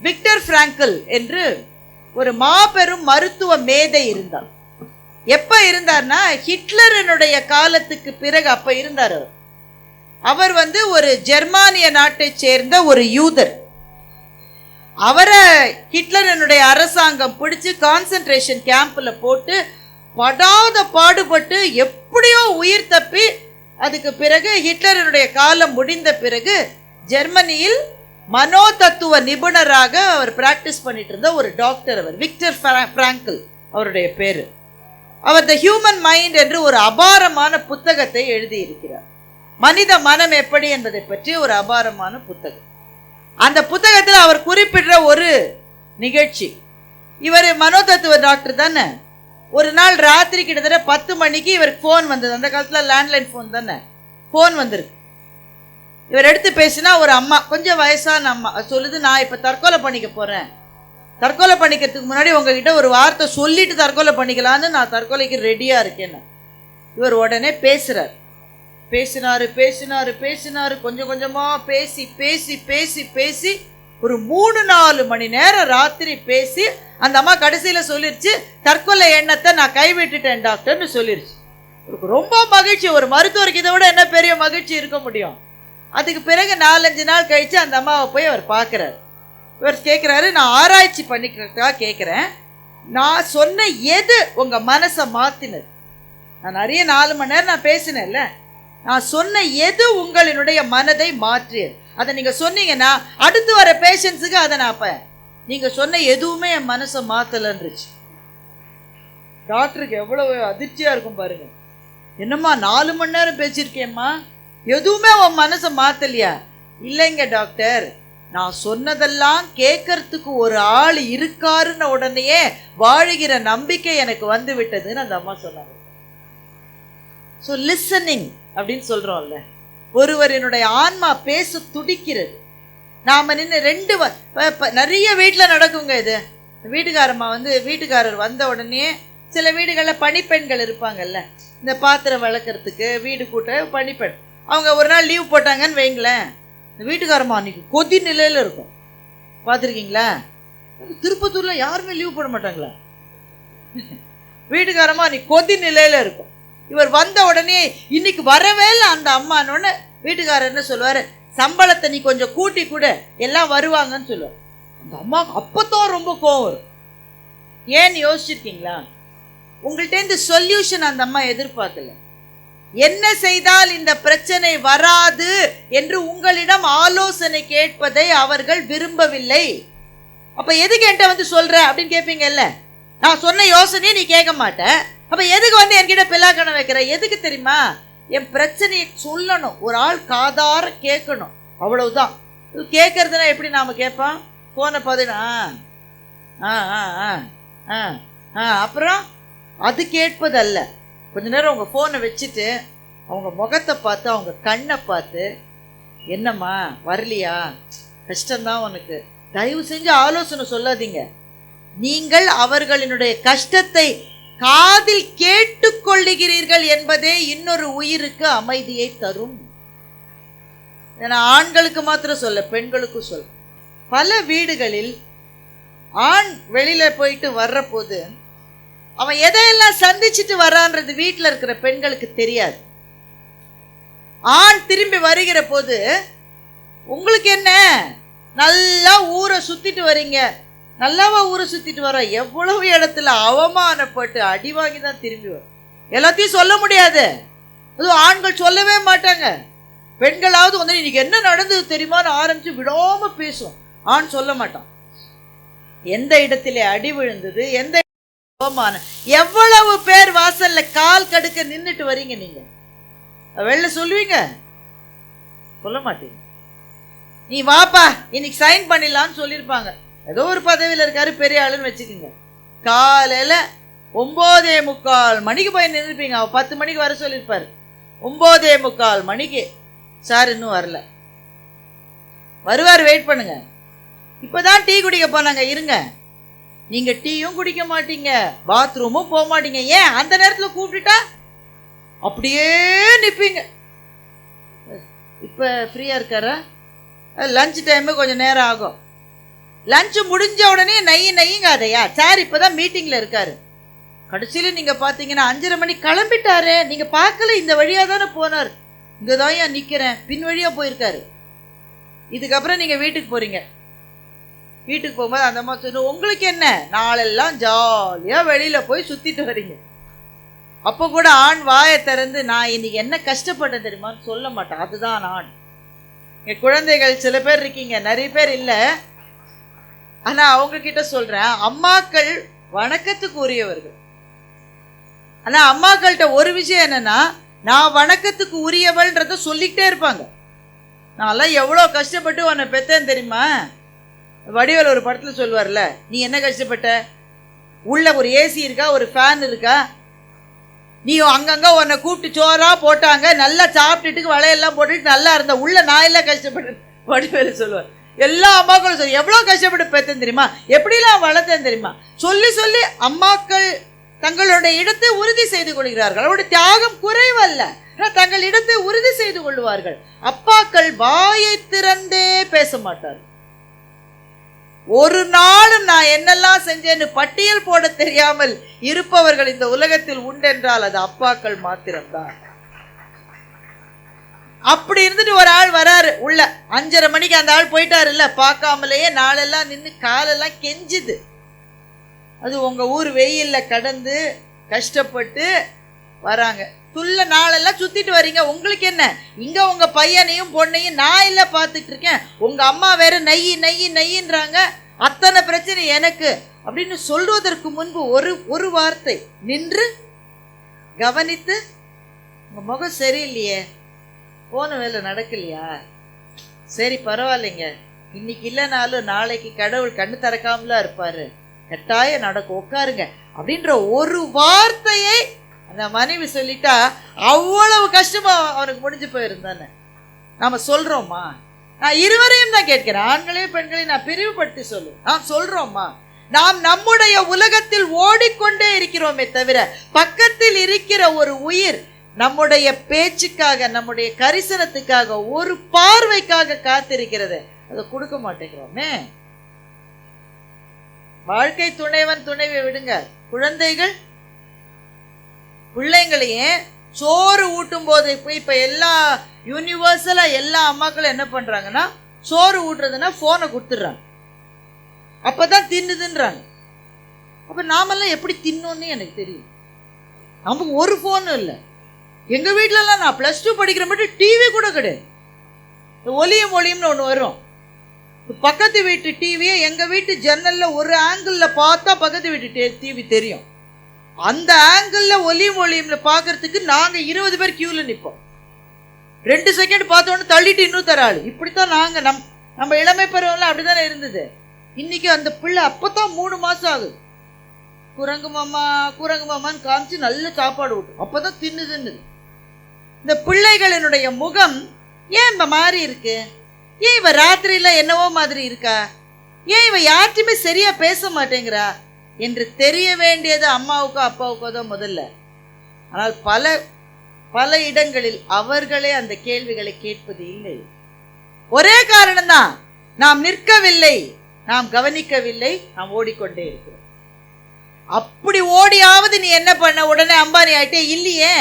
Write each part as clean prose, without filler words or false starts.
Victor Frankl என்று ஒரு மாபெரும் மருத்துவ மேதை இருந்தார். எப்ப இருந்தார்னா ஹிட்லரனுடைய காலத்துக்கு பிறகு அப்ப இருந்தார். அவர் ஒரு ஜெர்மானிய நாட்டை சேர்ந்த ஒரு யூதர். அவரை ஹிட்லரனுடைய அரசாங்கம் பிடிச்சு கான்சென்ட்ரேஷன் கேம்ப்ல போட்டு படாத பாடுபட்டு எப்படியோ உயிர் தப்பி, அதுக்கு பிறகு ஹிட்லரனுடைய காலம் முடிந்த பிறகு ஜெர்மனியில் மனோ தத்துவ நிபுணராக அவர் பிராக்டிஸ் பண்ணிட்டு இருந்த ஒரு டாக்டர். அவர் விக்டர் பிராங்கல் அவருடைய பேரு. அவர் த ஹியூமன் மைண்ட் என்று ஒரு அபாரமான புத்தகத்தை எழுதியிருக்கிறார். மனித மனம் எப்படி என்பதை பற்றி ஒரு அபாரமான புத்தகம். அந்த புத்தகத்தில் அவர் குறிப்பிடுற ஒரு நிகழ்ச்சி, இவர் மனோ தத்துவ டாக்டர் தானே. ஒரு நாள் ராத்திரி கிட்டத்தட்ட 10 மணிக்கு இவருக்கு ஃபோன் வந்தது. அந்த காலத்தில் லேண்ட்லைன் ஃபோன் தானே, ஃபோன் வந்திருக்கு. இவர் எடுத்து பேசினா ஒரு அம்மா, கொஞ்சம் வயசான அம்மா சொல்லுது, நான் இப்போ தற்கொலை பண்ணிக்க போகிறேன், தற்கொலை பண்ணிக்கிறதுக்கு முன்னாடி உங்ககிட்ட ஒரு வார்த்தை சொல்லிட்டு தற்கொலை பண்ணிக்கலான்னு நான் தற்கொலைக்கு ரெடியாக இருக்கேன்னு. இவர் உடனே பேசுகிறார். பேசினாரு கொஞ்சம் கொஞ்சமாக பேசி பேசி பேசி பேசி ஒரு 3-4 மணி நேரம் ராத்திரி பேசி அந்த அம்மா கடைசியில் சொல்லிருச்சு, தற்கொலை எண்ணத்தை நான் கைவிட்டுட்டேன் டாக்டர்னு சொல்லிருச்சு. ரொம்ப மகிழ்ச்சி. ஒரு மருத்துவருக்கு இதை விட என்ன பெரிய மகிழ்ச்சி இருக்க முடியும்? அதுக்கு பிறகு 4-5 நாள் கழிச்சு அந்த அம்மாவை போய் அவர் பார்க்குறாரு. இவர் கேட்குறாரு, நான் ஆராய்ச்சி பண்ணிக்கிறதுக்காக கேட்குறேன், நான் சொன்ன எது உங்கள் மனசை மாற்றினது? நான் நிறைய 4 மணி நேரம் நான் பேசினேன்ல, நான் சொன்ன எது உங்களினுடைய மனதை மாற்றியது? அதை நீங்கள் சொன்னீங்கன்னா அடுத்து வர பேஷண்ட்ஸுக்கு அதை நான் நீங்கள் சொன்ன எதுவுமே என் மனசை மாற்றலன்றுச்சு. டாக்டருக்கு எவ்வளவு அதிர்ச்சியாக இருக்கும் பாருங்க. என்னம்மா 4 மணி நேரம் பேசியிருக்கேம்மா, எதுவுமே உன் மனசை மாற்றலையா? இல்லைங்க டாக்டர், நான் சொன்னதெல்லாம் கேட்கறதுக்கு ஒரு ஆள் இருக்காருன்னு உடனேயே வாழுகிற நம்பிக்கை எனக்கு வந்து விட்டதுன்னு அந்த அம்மா சொன்னாங்க. ஸோ லிசனிங் அப்படின்னு சொல்கிறோம்ல, ஒருவரினுடைய ஆன்மா பேச துடிக்கிறது. நாம் நின்று நிறைய வீட்டில் நடக்குங்க இது. வீட்டுக்காரம்மா வீட்டுக்காரர் வந்த உடனே சில வீடுகளில் பணிப்பெண்கள் இருப்பாங்கல்ல, இந்த பாத்திரம் வளர்க்குறதுக்கு வீடு கூட்ட பணிப்பெண், அவங்க ஒரு நாள் லீவ் போட்டாங்கன்னு வைங்களேன், இந்த வீட்டுக்காரம்மா அன்றைக்கி கொதி நிலையில் இருக்கும். பார்த்துருக்கீங்களா? திருப்பத்தூரில் யாருமே லீவ் போட மாட்டாங்களா? வீட்டுக்காரம்மா அன்றைக்கி கொதி நிலையில் இருக்கும். இவர் வந்த உடனே இன்னைக்கு வரவே இல்லை அந்த அம்மானோன்னு வீட்டுக்காரர் என்ன சொல்லுவார், சம்பளத்தை நீ கொஞ்சம் கூட்டி கூட எல்லாம் வருவாங்கன்னு சொல்லுவார். அந்த அம்மாவுக்கு அப்போதான் ரொம்ப கோவம் வரும். ஏன்னு யோசிச்சிருக்கீங்களா? உங்கள்கிட்ட இந்த சொல்யூஷன் அந்த அம்மா எதிர்பார்க்கல. என்ன செய்தால் இந்த பிரச்சனை வராது என்று உங்களிடம் ஆலோசனை கேட்பதை அவர்கள் விரும்பவில்லை. அப்ப எதுக்கு என்கிட்ட சொல்ற அப்படின்னு கேட்பீங்கல்ல. நான் சொன்ன யோசனையை நீ கேட்க மாட்டேன், அப்ப எதுக்கு என்கிட்ட பிள்ளாக்கணம் வைக்கிற? எதுக்கு தெரியுமா? என் பிரச்சனையை சொல்லணும், ஒரு ஆள் காதார கேட்கணும், அவ்வளவுதான். கேட்கறதுனா எப்படி நாம கேட்போம்? போனை பார்த்தீங்கன்னா அப்புறம் அது கேட்பது அல்ல. கொஞ்ச நேரம் உங்க போனை வச்சுட்டு அவங்க முகத்தை பார்த்து அவங்க கண்ணை பார்த்து, என்னம்மா வரலையா, கஷ்டம்தான் உனக்கு, தயவு செஞ்சு ஆலோசனை சொல்லாதீங்க. நீங்கள் அவர்களினுடைய கஷ்டத்தை காதில் கேட்டுக்கொள்ளுகிறீர்கள் என்பதே இன்னொரு உயிருக்கு அமைதியை தரும். ஆண்களுக்கு மாத்திரம் சொல்ல, பெண்களுக்கும் சொல்ல. பல வீடுகளில் ஆண் வெளியில போயிட்டு வர்ற போது அவன் எதையெல்லாம் சந்திச்சுட்டு வரான்றது வீட்டில் இருக்கிற பெண்களுக்கு தெரியாது. ஆண் திரும்பி வருகிற போது உங்களுக்கு என்ன, நல்லா ஊரை சுத்திட்டு வரீங்க, நல்லாவா ஊரை சுத்திட்டு வர, எவ்வளவு இடத்துல அவமானப்பட்டு அடி வாங்கி தான் திரும்பி வரும். எல்லாத்தையும் சொல்ல முடியாது, அதுவும் ஆண்கள் சொல்லவே மாட்டாங்க. பெண்களாவது இன்னைக்கு என்ன நடந்தது தெரியுமான்னு ஆரம்பிச்சு விடாம பேசும். ஆண் சொல்ல மாட்டான். எந்த இடத்திலே அடி விழுந்தது, எந்த அவமானம், எவ்வளவு பேர் வாசல்ல கால் கடுக்க நின்றுட்டு வரீங்க, நீங்க வெளில சொல்லுவீங்க? சொல்ல மாட்டீங்க. நீ வாப்பா இன்னைக்கு சைன் பண்ணிடலான்னு சொல்லியிருப்பாங்க. ஏதோ ஒரு பதவியில் இருக்காரு, பெரிய ஆளுன்னு வச்சுக்கோங்க. காலையில் 9:45 மணிக்கு போய் நின்றுப்பீங்க. அவர் 10 மணிக்கு வர சொல்லியிருப்பார். 9:45 மணிக்கு சார் இன்னும் வரல, வருவார், வெயிட் பண்ணுங்க. இப்போதான் டீ குடிக்க போனாங்க, இருங்க. நீங்க டீயும் குடிக்க மாட்டீங்க, பாத்ரூமும் போக மாட்டீங்க. ஏன்? அந்த நேரத்தில் கூப்பிட்டுட்டா அப்படியே நிற்பீங்க. இப்போ ஃப்ரீயாக இருக்காரா? லஞ்ச் டைமு கொஞ்சம் நேரம் ஆகும். லஞ்சு முடிஞ்ச உடனே நையுங்காதையா. சார் இப்பதான் மீட்டிங்ல இருக்காரு. கடைசியில நீங்க பாத்தீங்கன்னா 5:30 மணி கிளம்பிட்டாரு. நீங்க பார்க்கல, இந்த வழியா தானே போனார். இங்கதான் ஏன் நிக்கிறேன், பின் வழியா போயிருக்காரு. இதுக்கப்புறம் நீங்க வீட்டுக்கு போறீங்க. வீட்டுக்கு போகும்போது அந்த அம்மா சொன்ன, உங்களுக்கு என்ன, நாளெல்லாம் ஜாலியா வெளியில போய் சுத்திட்டு வரீங்க. அப்ப கூட ஆண் வாயை திறந்து நான் இன்னைக்கு என்ன கஷ்டப்பட்டேன் தெரியுமான்னு சொல்ல மாட்டேன். அதுதான் ஆண். என் குழந்தைகள் சில பேர் இருக்கீங்க, நிறைய பேர் இல்லை, ஆனா அவங்க கிட்ட சொல்றேன், அம்மாக்கள் வணக்கத்துக்கு உரியவர்கள். ஆனா அம்மாக்கள்கிட்ட ஒரு விஷயம் என்னன்னா, நான் வணக்கத்துக்கு உரியவள்ன்றத சொல்லிக்கிட்டே இருப்பாங்க. நான்லாம் எவ்வளோ கஷ்டப்பட்டு உன்னை பெத்தேன் தெரியுமா. வடிவேல் ஒரு படத்துல சொல்லுவார்ல, நீ என்ன கஷ்டப்பட்ட, உள்ள ஒரு ஏசி இருக்கா, ஒரு ஃபேன் இருக்கா, நீ அங்கங்க உன்னை கூப்பிட்டு சோறா போட்டாங்க, நல்லா சாப்பிட்டுட்டு வளையெல்லாம் போட்டுட்டு நல்லா இருந்த, உள்ள நான் எல்லாம் கஷ்டப்பட்டு. வடிவேல் சொல்லுவார், எல்லா அம்மாக்களும் சொல்லி எவ்வளோ கஷ்டப்பட்டு பெத்தேன் தெரியுமா, எப்படிலாம் வளர்த்தேன் தெரியுமா. சொல்லி சொல்லி அம்மாக்கள் தங்களுடைய இடத்தை உறுதி செய்து கொள்கிறார்கள். அவருடைய தியாகம் குறைவல்ல, தங்கள் இடத்தை உறுதி செய்து கொள்வார்கள். அப்பாக்கள் வாயை திறந்தே பேச மாட்டார்கள். ஒரு நாள் நான் என்னெல்லாம் செஞ்சேன்னு பட்டியல் போட தெரியாமல் இருப்பவர்கள் இந்த உலகத்தில் உண்டென்றால் அது அப்பாக்கள் மாத்திரம்தான். அப்படி இருந்துட்டு ஒரு ஆள் வராரு உள்ள, 5:30 மணிக்கு அந்த ஆள் போயிட்டாரு இல்ல, பார்க்காமலேயே நாளெல்லாம் நின்று காலெல்லாம் கெஞ்சுது. அது உங்க ஊர் வெயில்ல கடந்து கஷ்டப்பட்டு வராங்க. துள்ள நாளெல்லாம் சுத்திட்டு வரீங்க, உங்களுக்கு என்ன, இங்க உங்க பையனையும் பொண்ணையும் நான் இல்ல பார்த்துட்டு இருக்கேன், உங்க அம்மா வேற நையின்றாங்க, அத்தனை பிரச்சனை எனக்கு அப்படின்னு சொல்வதற்கு முன்பு ஒரு வார்த்தை நின்று கவனித்து, உங்க முகம் சரியில்லையே, போன வேலை நடக்கலையா, சரி பரவாயில்லைங்க, இன்னைக்கு இல்லைனாலும் நாளைக்கு கடவுள் கண்ணு திறக்காமலாம் இருப்பாரு, கட்டாயம் நடக்கும், உட்காருங்க அப்படின்ற ஒரு வார்த்தையை அந்த மனைவி சொல்லிட்டா அவ்வளவு கஷ்டமா அவனுக்கு முடிஞ்சு போயிருந்தானே. நாம சொல்றோமா, நான் இருவரையும் தான் கேட்கிறேன், ஆண்களையும் பெண்களையும் நான் பிரிவுபடுத்தி நான் சொல்றோமா, நாம் நம்முடைய உலகத்தில் ஓடிக்கொண்டே இருக்கிறோமே தவிர பக்கத்தில் இருக்கிற ஒரு உயிர் நம்முடைய பேச்சுக்காக, நம்முடைய கரிசனத்துக்காக, ஒரு பார்வைக்காக காத்திருக்கிறது, அதை கொடுக்க மாட்டேங்கிறோமே. வாழ்க்கை துணைவன் துணைவை விடுங்க, குழந்தைகள் பிள்ளைங்களையே சோறு ஊட்டும் போது இப்ப எல்லா யூனிவர்சலா எல்லா அம்மாக்களும் என்ன பண்றாங்கன்னா, சோறு ஊட்டுறதுன்னா போனை கொடுத்துடுறாங்க, அப்பதான் தின்னுதுன்றாங்க. அப்ப நாமெல்லாம் எப்படி தின்னோன்னு எனக்கு தெரியும். நமக்கு ஒரு போனும் இல்லை. எங்க வீட்டுலலாம் நான் +2 படிக்கிற மட்டும் டிவி கூட கிடையாது. ஒலியும் ஒளியும்னு ஒன்று வரும், பக்கத்து வீட்டு டிவியை எங்க வீட்டு ஜன்னல்ல ஒரு ஆங்கிள் பார்த்தா பக்கத்து வீட்டு டிவி தெரியும். அந்த ஆங்கிள் ஒலியும் ஒளியும்ல பாக்குறதுக்கு நாங்க 20 பேர் கியூல நிற்போம். 2 செகண்ட் பார்த்தோன்னு தள்ளிட்டு இன்னும் தராளு. இப்படித்தான் நாங்க நம்ம இளமை பருவம்லாம் அப்படித்தானே இருந்தது. இன்னைக்கு அந்த பிள்ளை அப்பதான் 3 மாசம் ஆகுது, குரங்கு மாமான்னு காமிச்சு நல்ல சாப்பாடு விட்டு அப்பதான் தின்னுதுன்னு. இந்த பிள்ளைகளினுடைய முகம் ஏன் இந்த மாதிரி இருக்கு, ஏன் இவ ராத்திரியில என்னவோ மாதிரி இருக்கா, ஏன் இவ யார்ட்டுமே சரியா பேச மாட்டேங்கிறா என்று தெரிய வேண்டியது அம்மாவுக்கோ அப்பாவுக்கோ தான் முதல்ல. ஆனால் பல இடங்களில் அவர்களே அந்த கேள்விகளை கேட்பது இல்லை. ஒரே காரணம்தான், நாம் நிற்கவில்லை, நாம் கவனிக்கவில்லை, நாம் ஓடிக்கொண்டே இருக்கிறோம். அப்படி ஓடியாவது நீ என்ன பண்ண, உடனே அம்பானி ஆயிட்டே இல்லையே.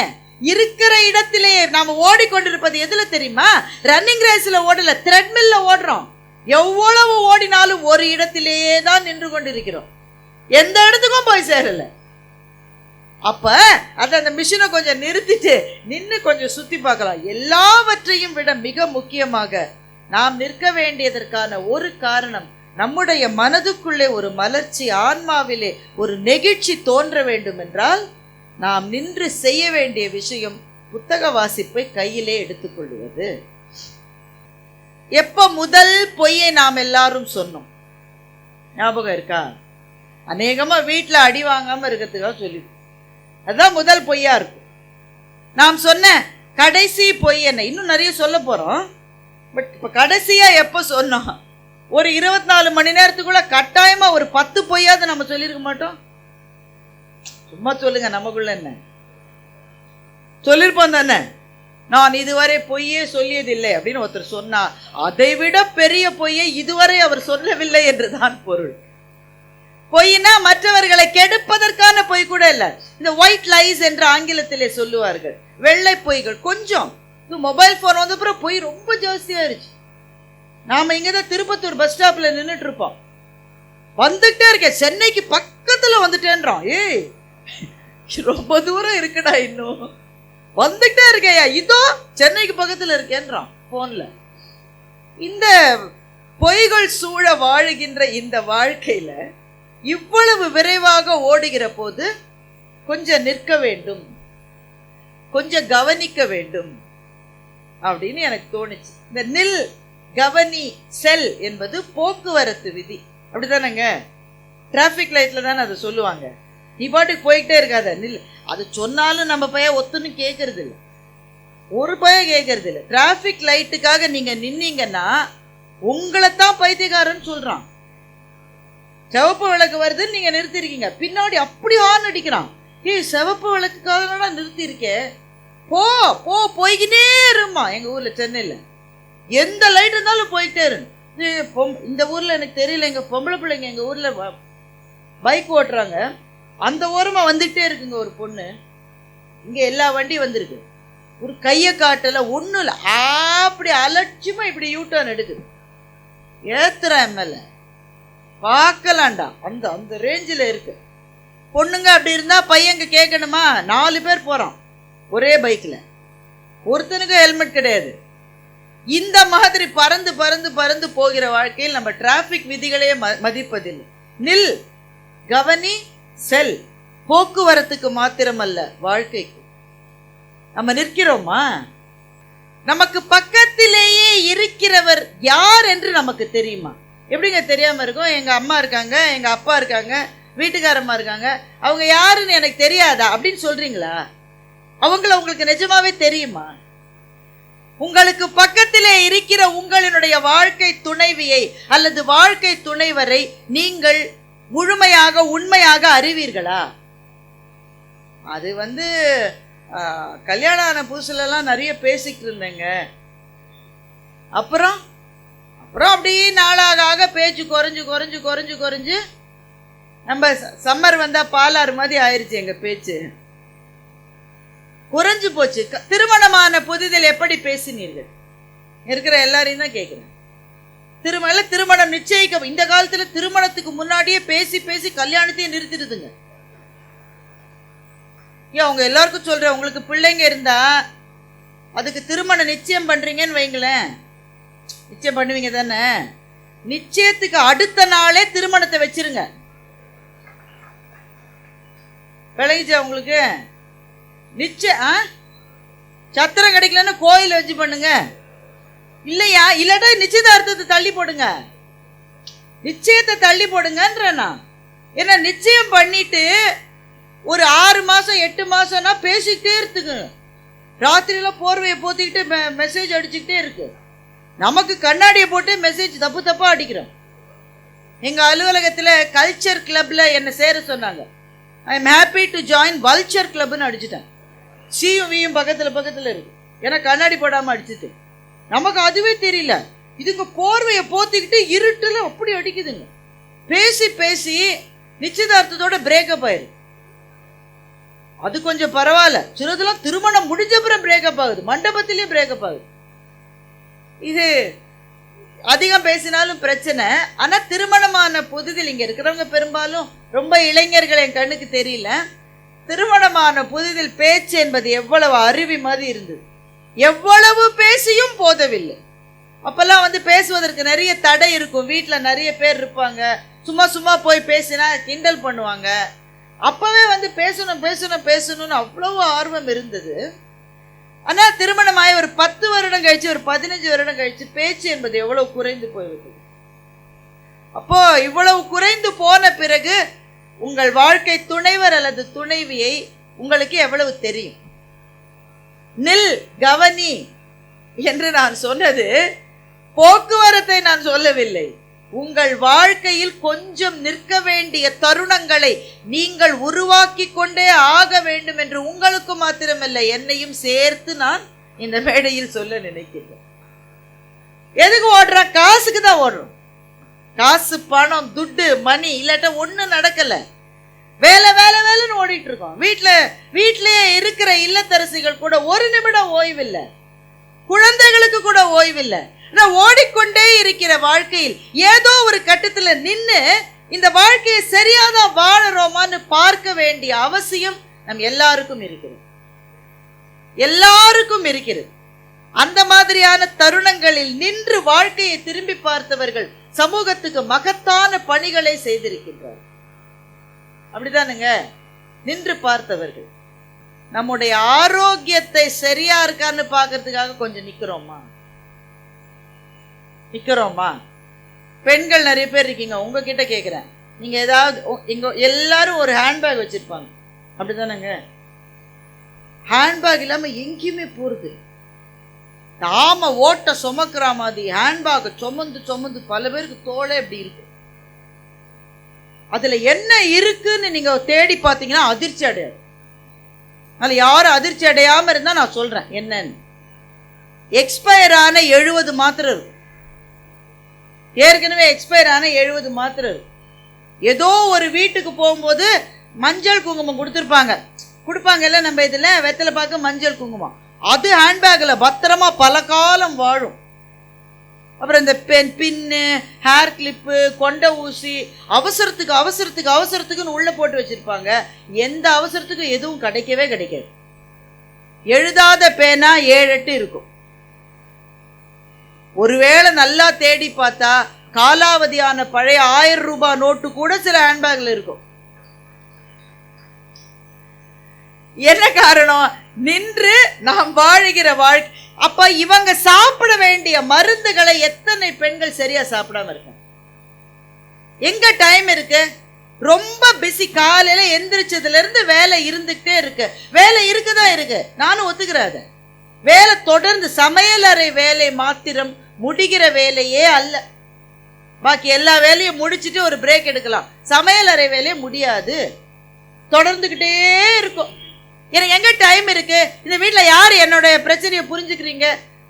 இருக்கிற இடத்திலேயே நாம ஓடிக்கொண்டிருப்பது எதுல தெரியுமா, ரன்னிங் ரேஸ்ல ஓடல, த்ரெட்மில்ல ஓடுறோம். எவ்வளவு ஓடினாலும் ஒரு இடத்திலேயே தான் நின்று கொண்டிருக்கிறோம், எந்த இடத்துக்கும் போய் சேரல. அப்ப அந்த மிஷினை கொஞ்சம் நிறுத்திட்டு நின்று கொஞ்சம் சுத்தி பார்க்கலாம். எல்லாவற்றையும் விட மிக முக்கியமாக நாம் நிற்க வேண்டியதற்கான ஒரு காரணம், நம்முடைய மனதுக்குள்ளே ஒரு மலர்ச்சி, ஆன்மாவிலே ஒரு நெகிழ்ச்சி தோன்ற வேண்டும் என்றால் நாம் நின்று செய்ய வேண்டிய விஷயம் புத்தக வாசிப்பை கையிலே எடுத்துக்கொள்வது. எப்ப முதல் பொய்யை நாம் எல்லாரும் சொன்னோம் ஞாபகம் இருக்கா? அநேகமா வீட்டில் அடி வாங்காம இருக்கிறதுக்காக சொல்லி, அதுதான் முதல் பொய்யா இருக்கும். நாம் சொன்ன கடைசி பொய் என்ன, இன்னும் நிறைய சொல்ல போறோம். பட் இப்ப கடைசியா எப்ப சொன்னோம், ஒரு 24 மணி நேரத்துக்குள்ள கட்டாயமா ஒரு 10 பொய்யாவது நம்ம சொல்லியிருக்க மாட்டோம். சும்மா சொல்லுங்க, நமக்குள்ள என்ன சொல்லிருப்போம் தானே. நான் இதுவரை பொய்யே சொல்லியதில்லை அப்படின்னு ஒருத்தர் சொன்னா, அதை விட பெரிய பொய்யை இதுவரை அவர் சொல்லவில்லை என்றுதான் பொருள். பொய்னா மற்றவர்களை கெடுப்பதற்கான பொய் கூட இல்ல. இந்த ஒயிட் லைஸ் என்று ஆங்கிலத்திலே சொல்லுவார்கள், வெள்ளை பொய்கள். கொஞ்சம் மொபைல் போன் வந்த அப்புறம் பொய் ரொம்ப ஜாஸ்தியா இருச்சு. நாம இங்கதான் திருப்பத்தூர் பஸ் ஸ்டாப்ல நின்றுட்டு இருப்போம், வந்துட்டே இருக்கேன், சென்னைக்கு பக்கத்துல வந்துட்டேன்றான். ஏய் ரொம்ப தூரம் இருக்குடா, இன்னும் வந்துட்டே இருக்கையா, இதோ சென்னைக்கு பக்கத்துல இருக்கேன்றான் போன்ல. இந்த பொய்கள் சூழ வாழுகின்ற இந்த வாழ்க்கையில இவ்வளவு விரைவாக ஓடுகிற போது கொஞ்சம் நிற்க வேண்டும், கொஞ்சம் கவனிக்க வேண்டும் அப்படின்னு எனக்கு தோணுச்சு. இந்த நில், கவனி, செல் என்பது போக்குவரத்து விதி, அப்படிதானங்க? டிராபிக் லைட்ல தானே அதை சொல்லுவாங்க. நீ பாட்டுக்கு போய்கிட்டே இருக்காத, நில். அது சொன்னாலும் நம்ம பையன் ஒத்துன்னு கேட்கறது இல்லை, ஒரு பையன் கேட்கறது இல்லை. டிராபிக் லைட்டுக்காக நீங்க நின்னீங்கன்னா உங்களைத்தான் பைத்தியக்காரன்னு சொல்றான். சிவப்பு விளக்கு வருதுன்னு நீங்க நிறுத்திருக்கீங்க, பின்னாடி அப்படி ஹார்ன் அடிக்கிறான். ஏய் சிவப்பு விளக்குக்காக நிறுத்தி இருக்கேன், போ போ போய்கிட்டே இருமா. எங்க ஊர்ல சென்னையில எந்த லைட் இருந்தாலும் போய்கிட்டே இரு. இந்த ஊர்ல எனக்கு தெரியல, எங்க பொம்பளை பிள்ளைங்க எங்க ஊர்ல பைக் ஓட்டுறாங்க, அந்த ஓரமா வந்துட்டே இருக்குங்க ஒரு பொண்ணு. இங்க எல்லா வண்டியும் வந்திருக்கு, ஒரு கையை காட்டல, ஒன்றும் இல்லை, அப்படி அலட்சியமா இப்படி யூட்டர்ன் எடுக்குது. ஏத்துறேன் எம்எல்ல பார்க்கலாண்டா, அந்த அந்த ரேஞ்சில் இருக்கு. பொண்ணுங்க அப்படி இருந்தா பையங்க கேட்கணுமா? 4 பேர் போறான் ஒரே பைக்ல, ஒருத்தனுக்கு ஹெல்மெட் கிடையாது. இந்த மாதிரி பறந்து பறந்து பறந்து போகிற வாழ்க்கையில் நம்ம டிராபிக் விதிகளையே மதிப்பதில்லை. நில், கவனி, செல். போக்குவரத்துக்கு மாத்திரமல்ல, வாழ்க்கைக்கு. நம்ம நிற்கிறோமா? நமக்கு பக்கத்திலேயே இருக்கிறவர் யார் என்று நமக்கு தெரியுமா? எப்படிங்க தெரியாம இருக்கும்? எங்க அம்மா இருக்காங்க, எங்க அப்பா இருக்காங்க, வீட்டுக்காரம்மா இருக்காங்க, அவங்க யாருன்னு எனக்கு தெரியாதா அப்படின்னு சொல்றீங்களா? அவங்கள உங்களுக்கு நிஜமாவே தெரியுமா? உங்களுக்கு பக்கத்திலே இருக்கிற உங்களினுடைய வாழ்க்கை துணைவியை அல்லது வாழ்க்கை துணைவரை நீங்கள் முழுமையாக உண்மையாக அறிவீர்களா? அது கல்யாணம் ஆன புதுசுலலாம் நிறைய பேசிக்கிட்டு இருந்தேங்க. அப்புறம் அப்புறம் அப்படியே நாளாக பேச்சு குறைஞ்சு குறைஞ்சு குறைஞ்சு குறைஞ்சு நம்ம சம்மர் வந்தா பாலாறு மாதிரி ஆயிடுச்சு. எங்க பேச்சு குறைஞ்சு போச்சு. திருமணமான புதிதில் எப்படி பேசினீர்கள்? இருக்கிற எல்லாரையும் தான் கேட்கிறேன். திருமணம் நிச்சயிக்க இந்த காலத்துல திருமணத்துக்கு முன்னாடியே பேசி பேசி கல்யாணத்தையே நிறுத்திடுதுங்க. ஏன் அவங்க எல்லாருக்கும் சொல்றேன், உங்களுக்கு பிள்ளைங்க இருந்தா அதுக்கு திருமணம் நிச்சயம் பண்றீங்கன்னு வைங்களேன், நிச்சயம் பண்ணுவீங்க தானே? நிச்சயத்துக்கு அடுத்த நாளே திருமணத்தை வச்சிருங்க. விளங்கிச்சா உங்களுக்கு? நிச்சயம் சத்திரம் கிடைக்கலன்னு கோயில் வச்சு பண்ணுங்க. இல்லையா? இல்லாட்டா நிச்சயதார்த்தத்தை தள்ளி போடுங்க, நிச்சயத்தை தள்ளி போடுங்கன்றா. ஏன்னா நிச்சயம் பண்ணிட்டு ஒரு 6 மாசம் 8 மாசம்னா பேசிக்கிட்டே இருக்குங்க. ராத்திரியில போர்வையை போத்திக்கிட்டு மெசேஜ் அடிச்சுக்கிட்டே இருக்கு. நமக்கு கண்ணாடியை போட்டு மெசேஜ் தப்பு தப்பா அடிக்கிறோம். எங்க அலுவலகத்துல கல்ச்சர் கிளப்ல என்ன சேர சொன்னாங்க. I am happy to join vulture கிளப்னு அடிச்சுட்டேன். சியும் வியும் பக்கத்துல பக்கத்துல இருக்கு, ஏன்னா கண்ணாடி போடாம அடிச்சுட்டு. நமக்கு அதுவே தெரியல, இதுங்க போர்வையை போத்திக்கிட்டு இருட்டுல அப்படி அடிக்குதுங்க. பேசி பேசி நிச்சயதார்த்தத்தோட பிரேக்கப் ஆயிரு. அது கொஞ்சம் பரவாயில்ல. சிலதெல்லாம் திருமணம் முடிஞ்ச அப்புறம் பிரேக்கப் ஆகுது, மண்டபத்திலேயே பிரேக்கப் ஆகுது. இது அதிகம் பேசினாலும் பிரச்சனை. ஆனா திருமணமான புதிதில் இங்க இருக்கிறவங்க பெரும்பாலும் ரொம்ப இளைஞர்கள், என் கண்ணுக்கு தெரியல. திருமணமான புதிதில் பேச்சு என்பது எவ்வளவு அருவி மாதிரி இருந்தது. எவ்வளவு பேசியும் போதவில்லை. அப்பெல்லாம் பேசுவதற்கு நிறைய தடை இருக்கும். வீட்டுல நிறைய பேர் இருப்பாங்க, சும்மா சும்மா போய் பேசினா கிண்டல் பண்ணுவாங்க. அப்பவே பேசணும் பேசணும் பேசணும்னு அவ்வளவு ஆர்வம் இருந்தது. ஆனா திருமணமாய் ஒரு 10 வருடம் கழிச்சு, ஒரு 15 வருடம் கழிச்சு பேச்சு என்பது எவ்வளவு குறைந்து போய்விட்டது. அப்போ இவ்வளவு குறைந்து போன பிறகு உங்கள் வாழ்க்கை துணைவர் அல்லது துணைவியை உங்களுக்கு எவ்வளவு தெரியும்? நில், கவனி என்று நான் சொன்னது போக்குவரத்தை நான் சொல்லவில்லை. உங்கள் வாழ்க்கையில் கொஞ்சம் நிற்க வேண்டிய தருணங்களை நீங்கள் உருவாக்கி கொண்டே ஆக வேண்டும் என்று உங்களுக்கு மாத்திரமல்ல, என்னையும் சேர்த்து நான் இந்த மேடையில் சொல்ல நினைக்கிறேன். எதுக்கு ஓடுறான்? காசுக்கு தான் ஓடுறோம். காசு, பணம், துட்டு, மணி இல்லாட்ட ஒன்றும் நடக்கல. வேலை வேலை வேலைன்னு ஓடிட்டு இருக்கோம். வீட்டிலேயே இருக்கிற இல்லத்தரசிகள் கூட ஒரு நிமிடம் ஓய்வில்லை, குழந்தைகளுக்கு கூட ஓய்வில்லை. ஓடிக்கொண்டே இருக்கிற வாழ்க்கையில் ஏதோ ஒரு கட்டத்துல நின்று இந்த வாழ்க்கையை சரியாதான் வாழறோமான்னு பார்க்க வேண்டிய அவசியம் நம் எல்லாருக்கும் இருக்கிறது. எல்லாருக்கும் இருக்கிறது. அந்த மாதிரியான தருணங்களில் நின்று வாழ்க்கையை திரும்பி பார்த்தவர்கள் சமூகத்துக்கு மகத்தான பணிகளை செய்திருக்கின்றார். அப்படிதானுங்க? நின்று பார்த்தவர்கள். நம்முடைய ஆரோக்கியத்தை சரியா இருக்கான்னு பார்க்கறதுக்காக கொஞ்சம் நிக்கிறோமா? பெண்கள் நிறைய பேர் இருக்கீங்க, உங்ககிட்ட கேட்குறேன். நீங்க ஏதாவது இங்க எல்லாரும் ஒரு ஹேண்ட்பேக் வச்சிருப்பாங்க, அப்படிதானங்க? ஹேண்ட்பேக் இல்லாம எங்கேயுமே போறது. நாம ஓட்ட சுமக்கிற மாதிரி ஹேண்ட்பேக் சுமந்து பல பேருக்கு தோளே இப்படி இருக்கு. அதுல என்ன இருக்குன்னு நீங்க தேடி பார்த்தீங்கன்னா அதிர்ச்சி அடையாது. அதுல யாரும் அதிர்ச்சி அடையாம இருந்தா நான் சொல்றேன் என்னன்னு. எக்ஸ்பயர் ஆன 70 மாத்திரை இருக்கும். ஏற்கனவே எக்ஸ்பயர் ஆன 70 மாத்திரை இருக்கும். ஏதோ ஒரு வீட்டுக்கு போகும்போது மஞ்சள் குங்குமம் கொடுப்பாங்கல்ல, நம்ம இதுல வெத்தலை பார்க்க மஞ்சள் குங்குமம், அது ஹேண்ட்பேக்ல பத்திரமா பல காலம் வாழும். அப்புறம் இந்த பின்னு, ஹேர் கிளிப்பு, கொண்டை ஊசி, அவசரத்துக்குன்னு உள்ள போட்டு வச்சிருப்பாங்க. எந்த அவசரத்துக்கும் எதுவும் கிடைக்காது. எழுதாத பேனா 7-8 இருக்கும். ஒருவேளை நல்லா தேடி பார்த்தா காலாவதியான பழைய 1000 ரூபாய் நோட்டு கூட சில ஹேண்ட்பேக்ல இருக்கும். என்ன காரணம்? நின்று நாம் வாழுகிற வாழ்க்கை. அப்ப இவங்க சாப்பிட வேண்டிய மருந்துகளை எத்தனை பெண்கள் சரியா சாப்பிடாம இருக்க? எங்க டைம் இருக்கு? ரொம்ப பிஸி. காலையில எந்திரிச்சதுல இருந்து வேலை இருந்துகிட்டே இருக்கு. வேலை இருக்குதான் இருக்கு, நானும் ஒத்துக்கிறாத. வேலை தொடர்ந்து, சமையலறை வேலை மாத்திரம் முடிகிற வேலையே அல்ல. பாக்கி எல்லா வேலையும் முடிச்சுட்டு ஒரு பிரேக் எடுக்கலாம். சமையலறை வேலையே முடியாது, தொடர்ந்துகிட்டே இருக்கும். எனக்கு எங்க டைம் இருக்கு? இந்த வீட்டுல யாரு என்னோட பிரச்சனையை புரிஞ்சுக்கிறீங்க?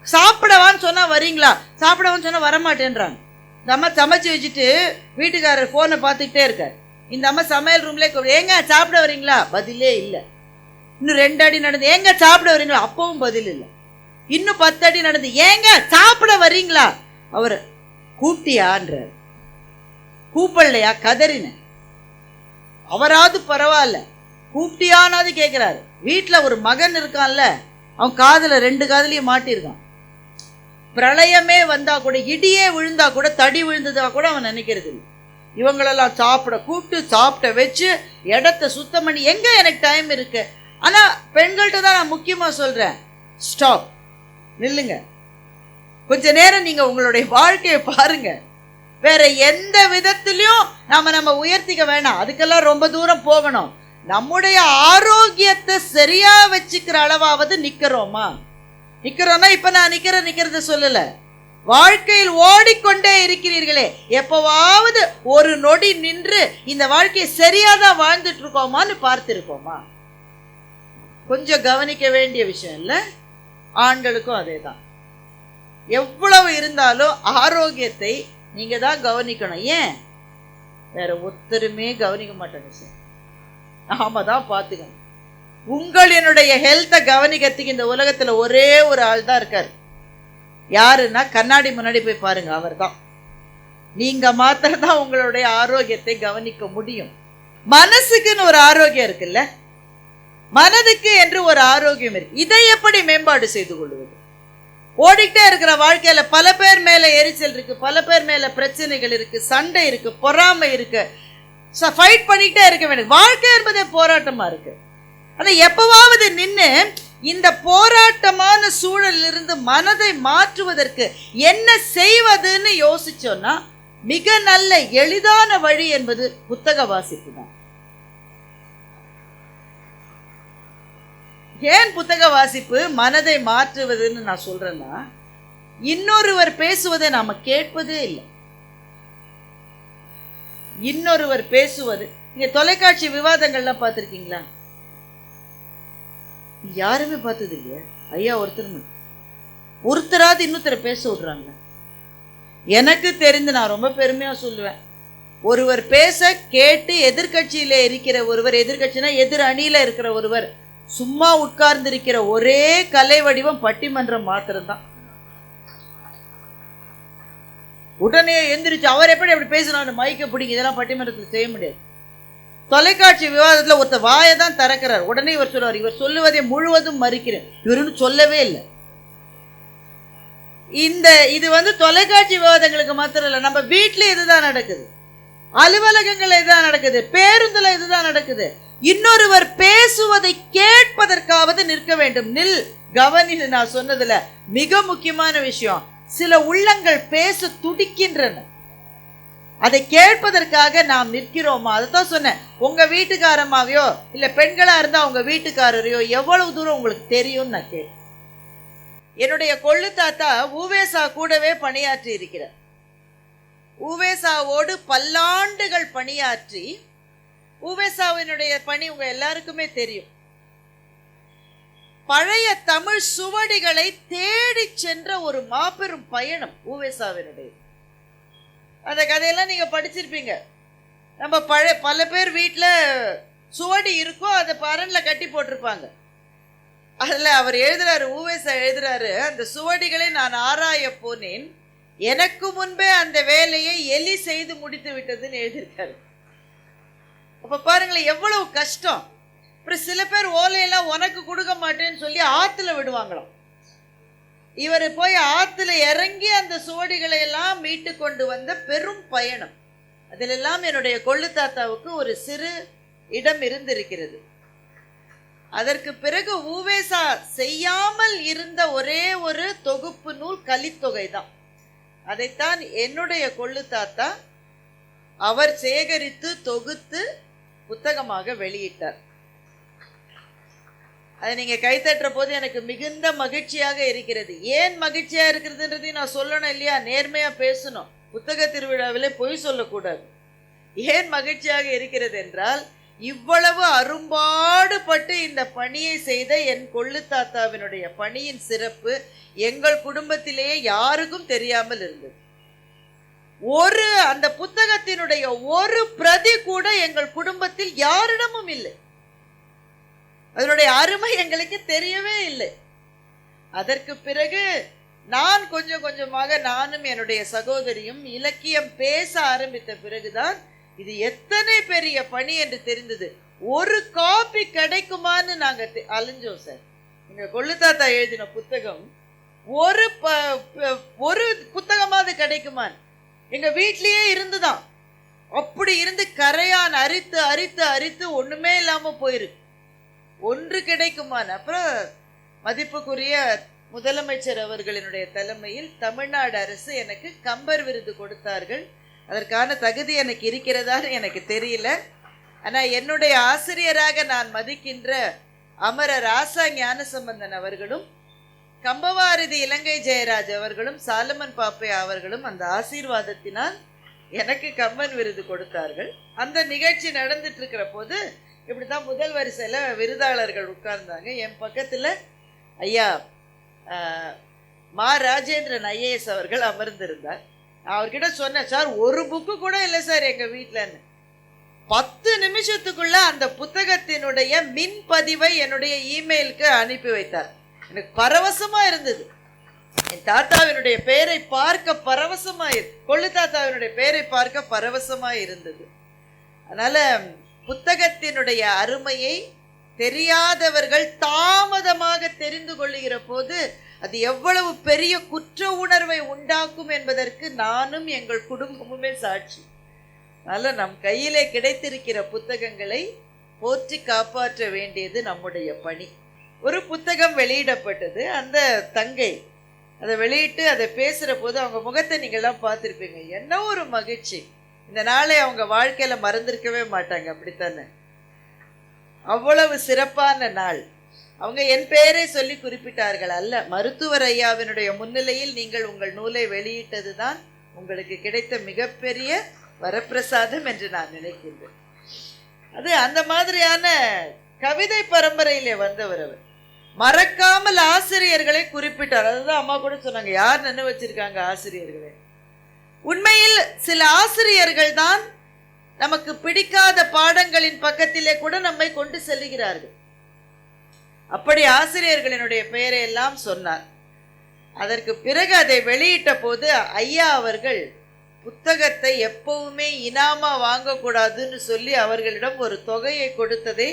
சாப்பிடவான்னு சொன்னா வரீங்களா? சாப்பிடவான்னு சொன்னா வரமாட்டேன்றாங்க. இந்த அம்மா சமைச்சு வச்சுட்டு வீட்டுக்காரர் போனை பார்த்துக்கிட்டே இருக்க. இந்த அம்மா சமையல் ரூம்ல ஏங்க சாப்பிட வரீங்களா? பதிலே இல்லை. இன்னும் 2 அடி நடந்து ஏங்க சாப்பிட வரீங்களா? அப்பவும் பதில் இல்லை. இன்னும் 10 அடி நடந்து ஏங்க சாப்பிட வரீங்களா? அவர் கூப்பிட்டியான்றார். கூப்பிடலையா? கதறின. அவராது பரவாயில்ல, கூப்பிட்டியானாவது கேட்கிறாரு. வீட்டுல ஒரு மகன் இருக்கான்ல, அவன் காதுல 2 காதுலயும் மாட்டிருக்கான். பிரளயமே வந்தா கூட, இடியே விழுந்தா கூட, தடி விழுந்ததா கூட அவன் நினைக்கிறது இல்லை. இவங்களெல்லாம் சாப்பிட கூப்பிட்டு சாப்பிட்ட வச்சு இடத்த சுத்தம் பண்ணி, எங்க எனக்கு டைம் இருக்கு? ஆனா பெண்கள்கிட்ட தான் நான் முக்கியமா சொல்றேன், ஸ்டாப், நில்லுங்க. கொஞ்ச நேரம் நீங்க உங்களுடைய வாழ்க்கையை பாருங்க. வேற எந்த விதத்திலையும் நம்ம உயர்த்திக்க வேணாம், அதுக்கெல்லாம் ரொம்ப தூரம் போகணும். நம்முடைய ஆரோக்கியத்தை சரியா வச்சுக்கிற அளவாவது நிக்கிறோமா? இப்ப நான் நிக்கிறத சொல்லல, வாழ்க்கையில் ஓடிக்கொண்டே இருக்கிறீர்களே, எப்பவாவது ஒரு நொடி நின்று இந்த வாழ்க்கையை சரியாதான் வாழ்ந்துட்டு இருக்கோமான்னு பார்த்திருக்கோமா? கொஞ்சம் கவனிக்க வேண்டிய விஷயம் இல்ல? ஆண்களுக்கும் அதே தான். எவ்வளவு இருந்தாலும் ஆரோக்கியத்தை நீங்க தான் கவனிக்கணும். ஏன்? வேற ஒருத்தருமே கவனிக்க மாட்டாங்க சார், நாம தான் பார்த்துக்கணும். உங்களுடைய ஹெல்த்தை கவனிக்கிறதுக்கு இந்த உலகத்துல ஒரே ஒரு ஆள் தான் இருக்காரு. யாருன்னா, கண்ணாடி முன்னாடி போய் பாருங்க, அவர் தான். நீங்க மாத்திரம் தான் உங்களுடைய ஆரோக்கியத்தை கவனிக்க முடியும். மனசுக்குன்னு ஒரு ஆரோக்கியம் இருக்குல்ல, மனதுக்கு என்று ஒரு ஆரோக்கியம் இருக்கு. இதை எப்படி மேம்பாடு செய்து கொள்வது? ஓடிக்கிட்டே இருக்கிற வாழ்க்கையில பல பேர் மேல எரிச்சல் இருக்கு, பல பேர் மேல பிரச்சனைகள் இருக்கு, சண்டை இருக்கு, பொறாமை இருக்கு, ஃபைட் பண்ணிக்கிட்டே இருக்க வேண்டும். வாழ்க்கை என்பதே போராட்டமா இருக்கு. ஆனா எப்பவாவது நின்று இந்த போராட்டமான சூழலிலிருந்து மனதை மாற்றுவதற்கு என்ன செய்வதுன்னு யோசிச்சோம்னா, மிக நல்ல எளிதான வழி என்பது புத்தக வாசிப்பு தான். ஏன் புத்தக வாசிப்பு மனதை மாற்றுவதுன்னு நான் சொல்றேன்னா, இன்னொருவர் பேசுவதை நாம கேட்பதே இல்லை. இன்னொருவர் பேசுவது, நீங்க தொலைக்காட்சி விவாதங்கள்லாம் பார்த்திருக்கீங்களா? யாருமே பார்த்தது இல்லையா? ஐயா ஒருத்தர் ஒருத்தராவது இன்னொருத்தரை பேச விடுறாங்க. எனக்கு தெரிந்து நான் ரொம்ப பெருமையா சொல்லுவேன், ஒருவர் பேச கேட்டு எதிர்கட்சியில இருக்கிற ஒருவர், எதிர்கட்சினா எதிர் அணியில இருக்கிற ஒருவர் சும்மா உட்கார்ந்து இருக்கிற ஒரே கலை வடிவம் பட்டிமன்றம் மாத்திரம்தான். உடனே எந்திரிச்சு அவர் எப்படி எப்படி பேசினாரு மைக்க பிடிங்க, இதெல்லாம் பட்டிமன்றத்தில் செய்ய முடியாது. தொலைக்காட்சி விவாதத்தில் ஒருத்தர் வாயை தான் திறக்கிறார், உடனே இவர் சொல்றார், இவர் சொல்லுவதை முழுவதும் மறுக்கிறேன், இவருன்னு சொல்லவே இல்லை. இது தொலைக்காட்சி விவாதங்களுக்கு மாத்திரம் இல்லை, நம்ம வீட்டுல இதுதான் நடக்குது, அலுவலகங்கள்ல இதுதான் நடக்குது, பேருந்துல இதுதான் நடக்குது. இன்னொருவர் பேசுவதை கேட்பதற்காவது நிற்க வேண்டும். நில், கவனி. நான் சொன்னதுல மிக முக்கியமான விஷயம், சில உள்ளங்கள் பேச துடிக்கின்றன, அதை கேட்பதற்காக நாம் நிற்கிறோமா? அதைத்தான் சொன்னேன். உங்க வீட்டுக்காரமாவையோ இல்ல பெண்களா இருந்தா உங்க வீட்டுக்காரரையோ எவ்வளவு தூரம் உங்களுக்கு தெரியும் நான் கேட்க. என்னுடைய கொள்ளு தாத்தா ஊவேசா கூடவே பணியாற்றி இருக்கிறார். ஊவேசாவோடு பல்லாண்டுகள் பணியாற்றி, ஊவேசாவினுடைய பணி உங்க எல்லாருக்குமே தெரியும். பழைய தமிழ் சுவடிகளை தேடி சென்ற ஒரு மாபெரும் பயணம் ஊவேசாவினுடைய. அந்த கதையெல்லாம் நீங்க படிச்சிருப்பீங்க. நம்ம பல பேர் வீட்டில் சுவடி இருக்கும், அதை பரன்ல கட்டி போட்டிருப்பாங்க. அதில் அவர் எழுதுறாரு, ஊவேசா எழுதுறாரு, அந்த சுவடிகளை நான் ஆராய போனேன், எனக்கு முன்பே அந்த வேலையை எலி செய்து முடித்து விட்டதுன்னு எழுதியிருக்காரு. அப்ப பாருங்களேன் எவ்வளவு கஷ்டம். அப்புறம் சில பேர் ஓலையெல்லாம் உனக்கு கொடுக்க மாட்டேன்னு சொல்லி ஆத்துல விடுவாங்களாம். இவர் போய் ஆத்துல இறங்கி அந்த சுவடிகளை எல்லாம் மீட்டு கொண்டு வந்த பெரும் பயணம். அதிலெல்லாம் என்னுடைய கொள்ளு தாத்தாவுக்கு ஒரு சிறு இடம் இருந்திருக்கிறது. அதற்கு பிறகு ஊவேசா செய்யாமல் இருந்த ஒரே ஒரு தொகுப்பு நூல் கலித்தொகை தான். அதைத்தான் என்னுடைய கொள்ளு தாத்தா அவர் சேகரித்து தொகுத்து புத்தகமாக வெளியிட்டார். அதை நீங்க கைத்தட்டுற போது எனக்கு மிகுந்த மகிழ்ச்சியாக இருக்கிறது. ஏன் மகிழ்ச்சியா இருக்கிறதுன்றதையும் நான் சொல்லணும் இல்லையா? நேர்மையா பேசணும், புத்தக திருவிழாவிலே பொய் சொல்லக்கூடாது. ஏன் மகிழ்ச்சியாக இருக்கிறது என்றால், இவ்வளவு அரும்பாடுபட்டு இந்த பணியை செய்த என் கொள்ளு தாத்தாவினுடைய பணியின் சிறப்பு எங்கள் குடும்பத்திலேயே யாருக்கும் தெரியாமல் இருந்தது. அந்த புத்தகத்தினுடைய ஒரு பிரதி கூட எங்கள் குடும்பத்தில் யாரிடமும் இல்லை. அதனுடைய அருமை எங்களுக்கு தெரியவே இல்லை. அதற்கு பிறகு நான் கொஞ்சம் கொஞ்சமாக நானும் என்னுடைய சகோதரியும் இலக்கியம் பேச ஆரம்பித்த பிறகுதான் இது எத்தனை பெரிய பணி என்று தெரிந்தது. ஒரு காப்பி கிடைக்குமான்னு நாங்க அலைஞ்சோம் சார். எங்க கொள்ளு தாத்தா எழுதின புத்தகம் ஒரு புத்தகமாவது கிடைக்குமான்னு எங்க வீட்லயே இருந்துதான். அப்படி இருந்து கரையான் அரித்து அரித்து அரித்து ஒண்ணுமே இல்லாம போயிருக்கு. ஒன்று கிடைக்குமான். அப்புறம் மதிப்புக்குரிய முதலமைச்சர் அவர்களினுடைய தலைமையில் தமிழ்நாடு அரசு எனக்கு கம்பர் விருது கொடுத்தார்கள். அதற்கான தகுதி எனக்கு இருக்கிறதான்னு எனக்கு தெரியல. ஆனா என்னுடைய ஆசிரியராக நான் மதிக்கின்ற அமரர் ராசா ஞானசம்பந்தன் அவர்களும் கம்பவாரதி இலங்கை ஜெயராஜ் அவர்களும் சாலமன் பாப்பையா அவர்களும் அந்த ஆசீர்வாதத்தினால் எனக்கு கம்பன் விருது கொடுத்தார்கள். அந்த நிகழ்ச்சி நடந்துட்டு இருக்கிற போது இப்படிதான் முதல் வரிசையில விருதாளர்கள் உட்கார்ந்தாங்க. என் பக்கத்துல ஐயா மா ராஜேந்திரன் ஐஏஎஸ் அவர்கள் அமர்ந்திருந்தார். நான் அவர்கிட்ட சொன்னேன், சார் ஒரு புக்கு கூட இல்லை சார் எங்க வீட்டுலன்னு. 10 நிமிஷத்துக்குள்ள அந்த புத்தகத்தினுடைய மின் பதிவை என்னுடைய இமெயிலுக்கு அனுப்பி வைத்தார். எனக்கு பரவசமா இருந்தது. என் தாத்தாவினுடைய பெயரை பார்க்க பரவசமா, கொள்ளு தாத்தாவினுடைய பெயரை பார்க்க பரவசமா இருந்தது. அதனால புத்தகத்தினுடைய அருமையை தெரியாதவர்கள் தாமதமாக தெரிந்து கொள்ளுகிற போது அது எவ்வளவு பெரிய குற்ற உணர்வை உண்டாக்கும் என்பதற்கு நானும் எங்கள் குடும்பமுமே சாட்சி. அதனால நம் கையிலே கிடைத்திருக்கிற புத்தகங்களை போற்றி காப்பாற்ற வேண்டியது நம்முடைய பணி. ஒரு புத்தகம் வெளியிடப்பட்டது. அந்த தங்கை அதை வெளியிட்டு அதை பேசுற போது அவங்க முகத்தை நீங்கள்லாம் பார்த்துருப்பீங்க. என்ன ஒரு மகிழ்ச்சி! இந்த நாளை அவங்க வாழ்க்கையில மறந்திருக்கவே மாட்டாங்க. அப்படித்தானே? அவ்வளவு சிறப்பான நாள். அவங்க என் பெயரை சொல்லி குறிப்பிட்டார்கள் அல்ல, மருத்துவர் ஐயாவினுடைய முன்னிலையில் நீங்கள் உங்கள் நூலை வெளியிட்டது தான் உங்களுக்கு கிடைத்த மிகப்பெரிய வரப்பிரசாதம் என்று நான் நினைக்கின்றேன். அது அந்த மாதிரியான கவிதை பரம்பரையிலே வந்தவர் அவர். மறக்காமல் ஆசிரியர்களை குறிப்பிட்டார். அதுதான் அம்மா கூட சொன்னாங்க, யார் நினைவு வச்சிருக்காங்க ஆசிரியர்களை. உண்மையில் சில ஆசிரியர்கள் தான் நமக்கு பிடிக்காத பாடங்களின் பக்கத்திலே கூட நம்மை கொண்டு செல்லுகிறார்கள். அப்படி ஆசிரியர்களினுடைய பெயரை எல்லாம் சொன்னார். அதற்கு பிறகு அதை வெளியிட்ட போது ஐயா அவர்கள் புத்தகத்தை எப்பவுமே இனாமா வாங்கக்கூடாதுன்னு சொல்லி அவர்களிடம் ஒரு தொகையை கொடுத்ததை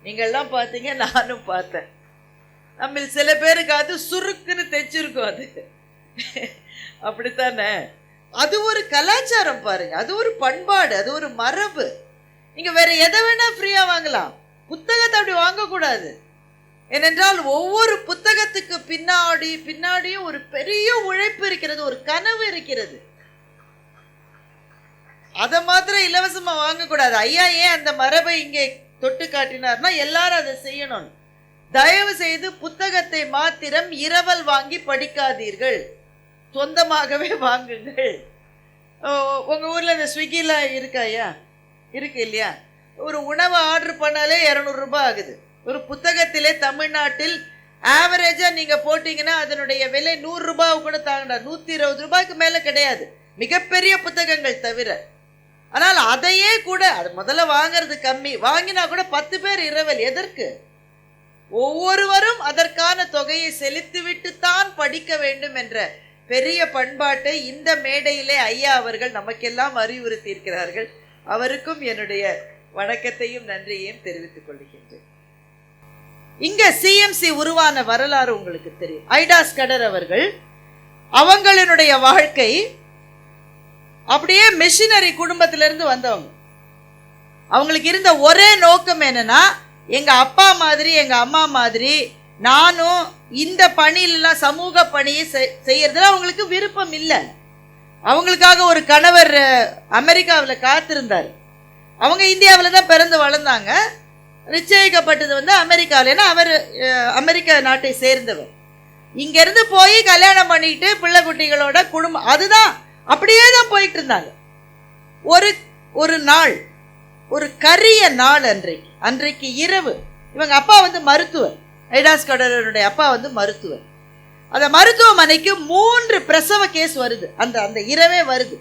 நீங்கள்லாம் பார்த்தீங்க, நானும் பார்த்தேன். நம்ம சில பேருக்கு அது சுருக்குன்னு தைச்சிருக்கோம். அது அப்படித்தானே? அது ஒரு கலாச்சாரம் பாருங்க, அது ஒரு பண்பாடு, அது ஒரு மரபு. நீங்க வேற எதை வேணா ஃப்ரீயா வாங்கலாம், புத்தகத்தை அப்படி வாங்கக்கூடாது. ஏனென்றால் ஒவ்வொரு புத்தகத்துக்கு பின்னாடியும் ஒரு பெரிய உழைப்பு இருக்கிறது, ஒரு கனவு இருக்கிறது. அதை மாத்திரம் இலவசமா வாங்கக்கூடாது. ஐயா ஏன் அந்த மரபை இங்கே தொட்டு காட்டினார்னா, எல்லாரும் அதை செய்யணும். தயவு செய்து புத்தகத்தை மாத்திரம் இரவல் வாங்கி படிக்காதீர்கள், சொந்தமாகவே வாங்குங்கள். உங்க ஊர்ல இந்த ஸ்விக்கில இருக்கா? ஐயா இருக்கு இல்லையா? ஒரு உணவை ஆர்டர் பண்ணாலே 200 ரூபாய் ஆகுது. ஒரு புத்தகத்திலே தமிழ்நாட்டில் ஆவரேஜா நீங்க போட்டீங்கன்னா அதனுடைய விலை 100 ரூபாய் கூட தாங்கடா, 120 ரூபாய்க்கு மேல கிடையாது, மிகப்பெரிய புத்தகங்கள் தவிர. ஆனால் அதையே கூட அது முதல்ல வாங்கிறது கம்மி, வாங்கினா கூட 10 பேர் இரவல். எதற்கு? ஒவ்வொருவரும் அதற்கான தொகையை செலுத்திவிட்டு தான் படிக்க வேண்டும் என்ற பெரிய பண்பாட்டை இந்த மேடையிலே ஐயா அவர்கள் நமக்கெல்லாம் அறிவுறுத்தி இருக்கிறார்கள். அவருக்கும் என்னுடைய வணக்கத்தையும் நன்றியையும் தெரிவித்துக் கொள்கின்றேன். இங்க சிஎம்சி உருவான வரலாறு உங்களுக்கு தெரியும். ஐடாஸ் கடர் அவர்கள், அவங்களினுடைய வாழ்க்கை அப்படியே மிஷினரி குடும்பத்திலிருந்து வந்தவங்க. அவங்களுக்கு இருந்த ஒரே நோக்கம் என்னன்னா, எங்க அப்பா மாதிரி எங்க அம்மா மாதிரி நானும் இந்த பணியிலாம் சமூக பணியை செய்யறதுல அவங்களுக்கு விருப்பம் இல்லை. அவங்களுக்காக ஒரு கணவர் அமெரிக்காவில் காத்திருந்தார். அவங்க இந்தியாவில் தான் பிறந்து வளர்ந்தாங்க, நிச்சயிக்கப்பட்டது அமெரிக்காவில். ஏன்னா அவர் அமெரிக்க நாட்டை சேர்ந்தவர். இங்கேருந்து போய் கல்யாணம் பண்ணிட்டு பிள்ளை குட்டிகளோட குடும்பம், அதுதான் அப்படியே தான் போயிட்டு இருந்தாங்க. ஒரு நாள், ஒரு கரிய நாள் அன்றைக்கு இரவு, இவங்க அப்பா மருத்துவர், ஐடாஸ் கடருடைய அப்பா மருத்துவர். அந்த மருத்துவமனைக்கு 3 பிரசவ கேஸ் வருது, அந்த இரவே வருது.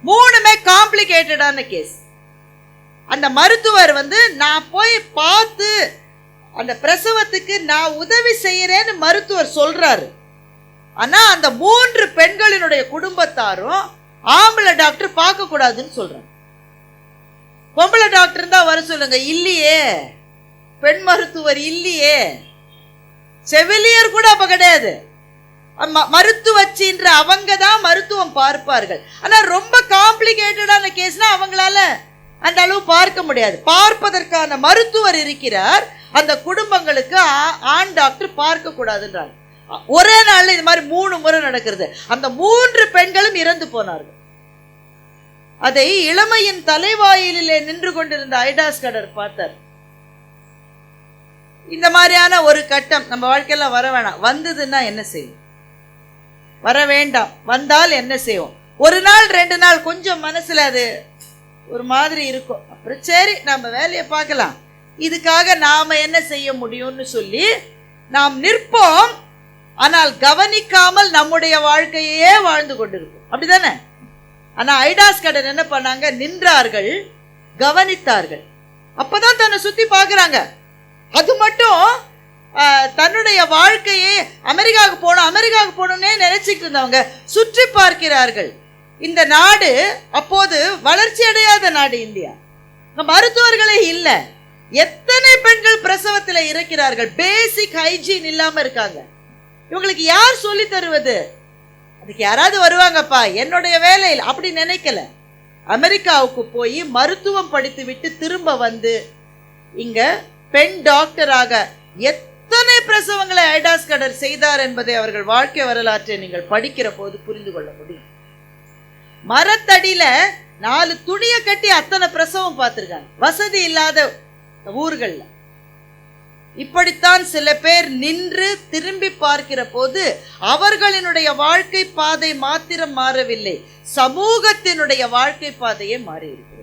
3மே காம்ப்ளிகேட்டடான கேஸ். அந்த மருத்துவர் நான் போய் பார்த்து அந்த பிரசவத்துக்கு நான் உதவி செய்யறேன்னு மருத்துவர் சொல்றாரு. ஆனா அந்த 3 பெண்களினுடைய குடும்பத்தாரும் ஆம்பளை டாக்டர் பார்க்க கூடாதுன்னு சொல்றாங்க. பொம்பளை டாக்டர் தான் வர சொல்லுங்க. இல்லையே, பெண் மருத்துவர் இல்லையே, செவிலியர் கூட அப்ப கிடையாது. மருத்துவச்சின்ற அவங்க தான் மருத்துவம் பார்ப்பார்கள். ஆனா ரொம்ப காம்ப்ளிகேட்டடான கேஸ்னா அவங்களால அந்த அளவு பார்க்க முடியாது. பார்ப்பதற்கான மருத்துவர் இருக்கிறார், அந்த குடும்பங்களுக்கு ஆண் டாக்டர் பார்க்க கூடாதுன்றாங்க. ஒரே நாள்ல இது மாதிரி 3 முறை நடக்கிறது. அந்த 3 பெண்களும் இறந்து போனார்கள். அதை இளமையின் தலைவாயிலே நின்று கொண்டிருந்த ஐடாஸ் கடர் பார்த்தார். இந்த மாதிரியான ஒரு கட்டம் நம்ம வாழ்க்கையில வர வேணாம். வந்ததுன்னா என்ன செய்யும்? வர வேண்டாம். வந்தால் என்ன செய்வோம்? ஒரு நாள் 2 நாள் கொஞ்சம் மனசுல அது ஒரு மாதிரி இருக்கும். அப்புறம் சரி நம்ம வேலையை பார்க்கலாம், இதுக்காக நாம என்ன செய்ய முடியும்னு சொல்லி நாம் நிற்போம். ஆனால் கவனிக்காமல் நம்முடைய வாழ்க்கையே வாழ்ந்து கொண்டிருக்கும். அப்படிதானே? ஆனா ஐடாஸ் கடர் என்ன பண்ணாங்க? நின்றார்கள், கவனித்தார்கள். அப்பதான் தன்னை சுத்தி பார்க்கறாங்க. அது மட்டும் தன்னுடைய வாழ்க்கையை அமெரிக்காவுக்கு போகணும்னே நினைச்சிட்டு இருந்தவங்க சுற்றி பார்க்கிறார்கள். இந்த நாடு அப்போது வளர்ச்சி அடையாத நாடு இந்தியா. மருத்துவர்களே இல்ல. எத்தனை பெண்கள் பிரசவத்தில் இருக்கிறார்கள், பேசிக் ஹைஜீன் இல்லாம இருக்காங்க. இவங்களுக்கு யார் சொல்லி தருவது? அதுக்கு யாராவது வருவாங்கப்பா, என்னுடைய வேலையில் அப்படி நினைக்கல. அமெரிக்காவுக்கு போய் மருத்துவம் படித்து விட்டு திரும்ப இங்க பெண் டாக்டராக எத்தனை பிரசவங்களை ஐடாஸ் கடர் செய்தார் என்பதை அவர்கள் வாழ்க்கை வரலாற்றை நீங்கள் படிக்கிற போது புரிந்து கொள்ள முடியும். மரத்தடியில 4 துணியை கட்டி அத்தனை பிரசவம் பார்த்திருக்காங்க, வசதி இல்லாத ஊர்கள்ல. இப்படித்தான் சில பேர் நின்று திரும்பி பார்க்கிற போது அவர்களினுடைய வாழ்க்கை பாதை மாத்திரம் மாறவில்லை, சமூகத்தினுடைய வாழ்க்கை பாதையே மாறி இருக்கு.